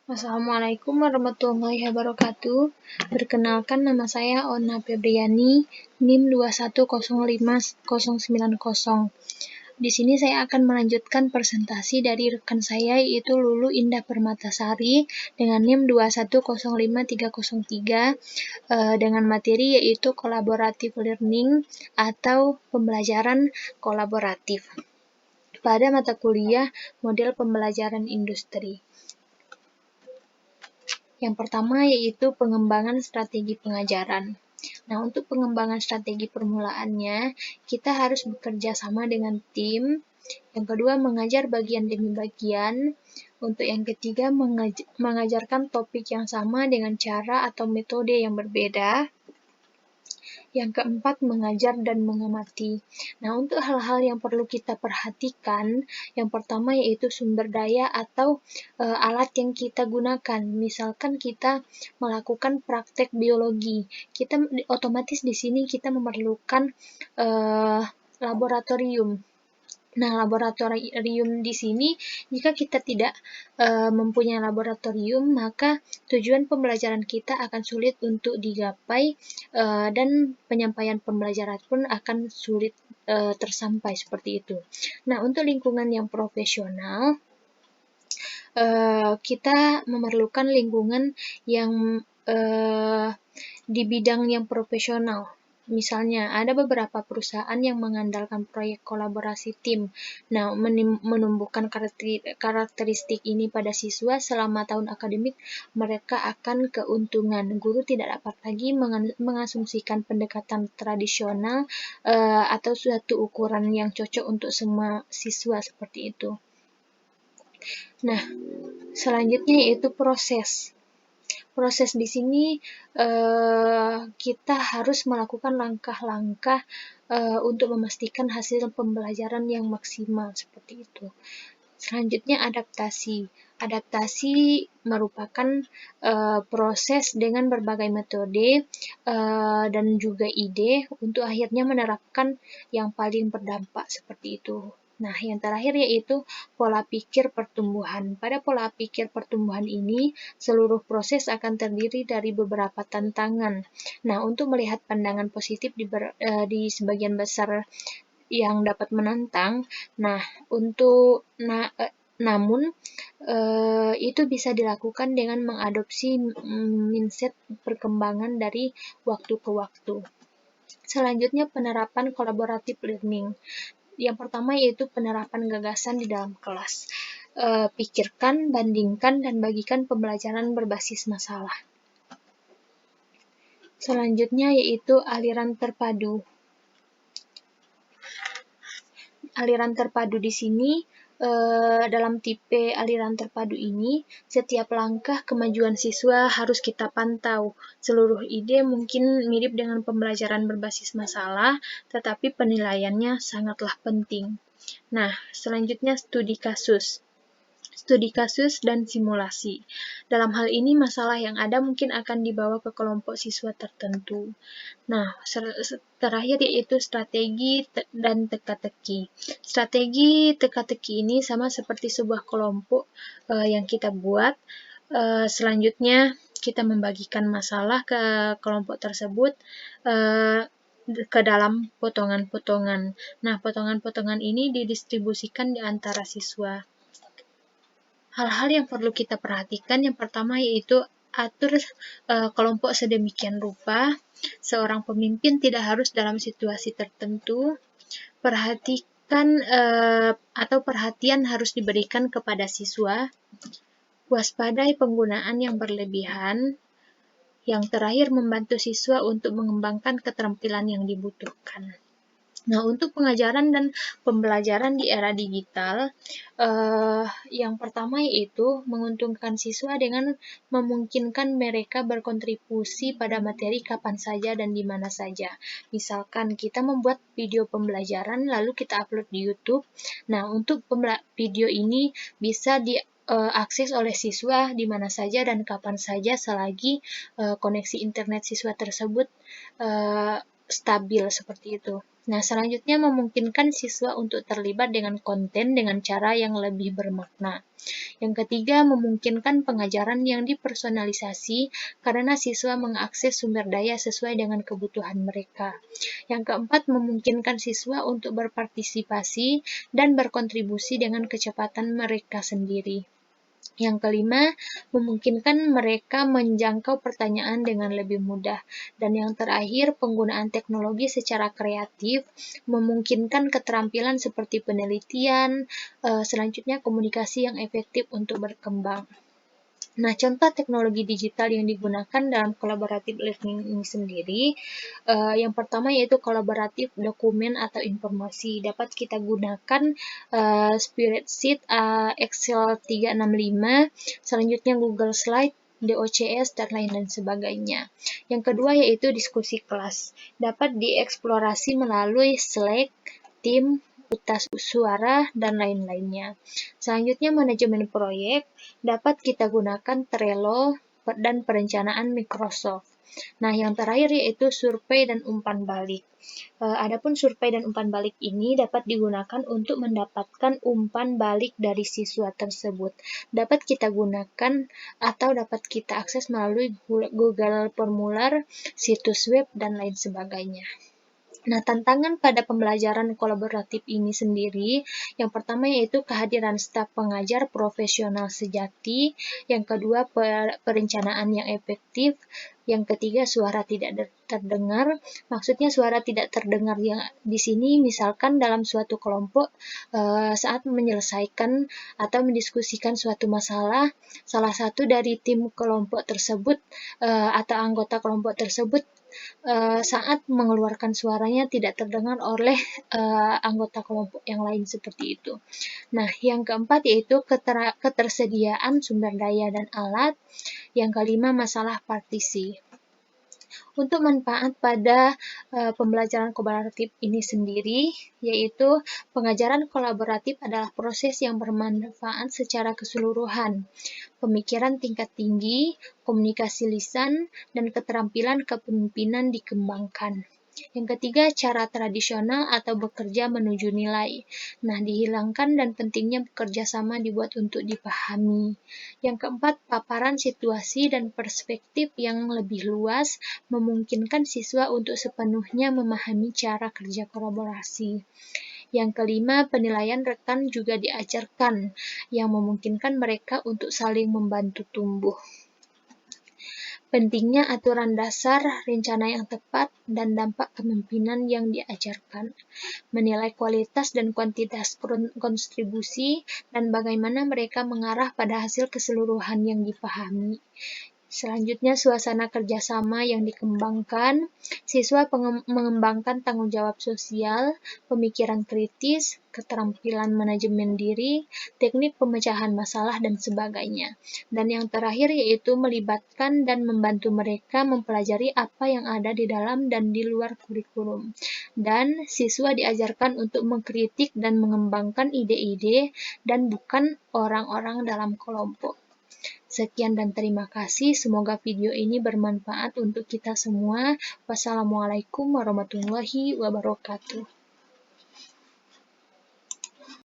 Assalamualaikum warahmatullahi wabarakatuh. Perkenalkan, nama saya Ona Febriani, NIM 2105090. Di sini saya akan melanjutkan presentasi dari rekan saya, yaitu Lulu Indah Permatasari dengan NIM 2105303 dengan materi yaitu collaborative learning atau pembelajaran kolaboratif pada mata kuliah model pembelajaran industri. Yang pertama yaitu pengembangan strategi pengajaran. Nah, untuk pengembangan strategi permulaannya, kita harus bekerja sama dengan tim. Yang kedua, mengajar bagian demi bagian. Untuk yang ketiga, mengajarkan topik yang sama dengan cara atau metode yang berbeda. Yang keempat, mengajar dan mengamati. Nah, untuk hal-hal yang perlu kita perhatikan, yang pertama yaitu sumber daya atau alat yang kita gunakan. Misalkan kita melakukan praktek biologi, kita otomatis di sini kita memerlukan laboratorium. Nah, laboratorium di sini, jika kita tidak mempunyai laboratorium, maka tujuan pembelajaran kita akan sulit untuk digapai dan penyampaian pembelajaran pun akan sulit tersampai seperti itu. Nah, untuk lingkungan yang profesional, kita memerlukan lingkungan yang di bidang yang profesional. Misalnya, ada beberapa perusahaan yang mengandalkan proyek kolaborasi tim. Nah, menumbuhkan karakteristik ini pada siswa selama tahun akademik, mereka akan keuntungan. Guru tidak dapat lagi mengasumsikan pendekatan tradisional atau suatu ukuran yang cocok untuk semua siswa seperti itu. Nah, selanjutnya yaitu proses. Proses di sini kita harus melakukan langkah-langkah untuk memastikan hasil pembelajaran yang maksimal seperti itu. Selanjutnya adaptasi. Adaptasi merupakan proses dengan berbagai metode dan juga ide untuk akhirnya menerapkan yang paling berdampak seperti itu. Nah, yang terakhir yaitu pola pikir pertumbuhan. Pada pola pikir pertumbuhan ini, seluruh proses akan terdiri dari beberapa tantangan. Nah, untuk melihat pandangan positif di sebagian besar yang dapat menantang, namun itu bisa dilakukan dengan mengadopsi mindset perkembangan dari waktu ke waktu. Selanjutnya, penerapan collaborative learning. Yang pertama yaitu penerapan gagasan di dalam kelas. Pikirkan, bandingkan, dan bagikan pembelajaran berbasis masalah. Selanjutnya yaitu aliran terpadu. Aliran terpadu di sini, dalam tipe aliran terpadu ini, setiap langkah kemajuan siswa harus kita pantau. Seluruh ide mungkin mirip dengan pembelajaran berbasis masalah, tetapi penilaiannya sangatlah penting. Nah, selanjutnya studi kasus. Studi kasus dan simulasi. Dalam hal ini, masalah yang ada mungkin akan dibawa ke kelompok siswa tertentu. Nah, terakhir yaitu strategi dan teka-teki. Strategi teka-teki ini sama seperti sebuah kelompok yang kita buat. Selanjutnya, kita membagikan masalah ke kelompok tersebut ke dalam potongan-potongan. Nah, potongan-potongan ini didistribusikan di antara siswa. Hal-hal yang perlu kita perhatikan, yang pertama yaitu atur kelompok sedemikian rupa. Seorang pemimpin tidak harus dalam situasi tertentu. Perhatikan atau perhatian harus diberikan kepada siswa. Waspadai penggunaan yang berlebihan. Yang terakhir, membantu siswa untuk mengembangkan keterampilan yang dibutuhkan. Nah, untuk pengajaran dan pembelajaran di era digital, yang pertama yaitu menguntungkan siswa dengan memungkinkan mereka berkontribusi pada materi kapan saja dan di mana saja. Misalkan kita membuat video pembelajaran lalu kita upload di YouTube. Nah, untuk video ini bisa diakses oleh siswa di mana saja dan kapan saja selagi koneksi internet siswa tersebut stabil seperti itu. Nah, selanjutnya memungkinkan siswa untuk terlibat dengan konten dengan cara yang lebih bermakna. Yang ketiga, memungkinkan pengajaran yang dipersonalisasi karena siswa mengakses sumber daya sesuai dengan kebutuhan mereka. Yang keempat, memungkinkan siswa untuk berpartisipasi dan berkontribusi dengan kecepatan mereka sendiri. Yang kelima, memungkinkan mereka menjangkau pertanyaan dengan lebih mudah. Dan yang terakhir, penggunaan teknologi secara kreatif memungkinkan keterampilan seperti penelitian, selanjutnya komunikasi yang efektif untuk berkembang. Nah, contoh teknologi digital yang digunakan dalam collaborative learning ini sendiri, yang pertama yaitu kolaboratif dokumen atau informasi. Dapat kita gunakan spreadsheet, Excel 365, selanjutnya Google Slide, DOCS, dan lain dan sebagainya. Yang kedua yaitu diskusi kelas. Dapat dieksplorasi melalui Slack, Team, Buta suara, dan lain-lainnya. Selanjutnya manajemen proyek, dapat kita gunakan Trello dan perencanaan Microsoft. Nah, yang terakhir yaitu survei dan umpan balik. Adapun survei dan umpan balik ini dapat digunakan untuk mendapatkan umpan balik dari siswa tersebut. Dapat kita gunakan atau dapat kita akses melalui Google Formular, situs web, dan lain sebagainya. Nah, tantangan pada pembelajaran kolaboratif ini sendiri, yang pertama yaitu kehadiran staf pengajar profesional sejati, yang kedua perencanaan yang efektif, yang ketiga suara tidak terdengar. Maksudnya suara tidak terdengar yang di sini misalkan dalam suatu kelompok saat menyelesaikan atau mendiskusikan suatu masalah, salah satu dari tim kelompok tersebut atau anggota kelompok tersebut saat mengeluarkan suaranya tidak terdengar oleh anggota kelompok yang lain seperti itu. Nah, yang keempat yaitu ketersediaan sumber daya dan alat. Yang kelima, masalah partisi. Untuk manfaat pada pembelajaran kolaboratif ini sendiri, yaitu pengajaran kolaboratif adalah proses yang bermanfaat secara keseluruhan. Pemikiran tingkat tinggi, komunikasi lisan, dan keterampilan kepemimpinan dikembangkan. Yang ketiga, cara tradisional atau bekerja menuju nilai. Nah, dihilangkan dan pentingnya bekerja sama dibuat untuk dipahami. Yang keempat, paparan situasi dan perspektif yang lebih luas memungkinkan siswa untuk sepenuhnya memahami cara kerja kolaborasi. Yang kelima, penilaian rekan juga diajarkan, yang memungkinkan mereka untuk saling membantu tumbuh. Pentingnya aturan dasar, rencana yang tepat, dan dampak kepemimpinan yang diajarkan. Menilai kualitas dan kuantitas kontribusi, dan bagaimana mereka mengarah pada hasil keseluruhan yang dipahami. Selanjutnya, suasana kerjasama yang dikembangkan. Siswa mengembangkan tanggung jawab sosial, pemikiran kritis, keterampilan manajemen diri, teknik pemecahan masalah, dan sebagainya. Dan yang terakhir yaitu melibatkan dan membantu mereka mempelajari apa yang ada di dalam dan di luar kurikulum. Dan siswa diajarkan untuk mengkritik dan mengembangkan ide-ide dan bukan orang-orang dalam kelompok. Sekian dan terima kasih. Semoga video ini bermanfaat untuk kita semua. Wassalamualaikum warahmatullahi wabarakatuh.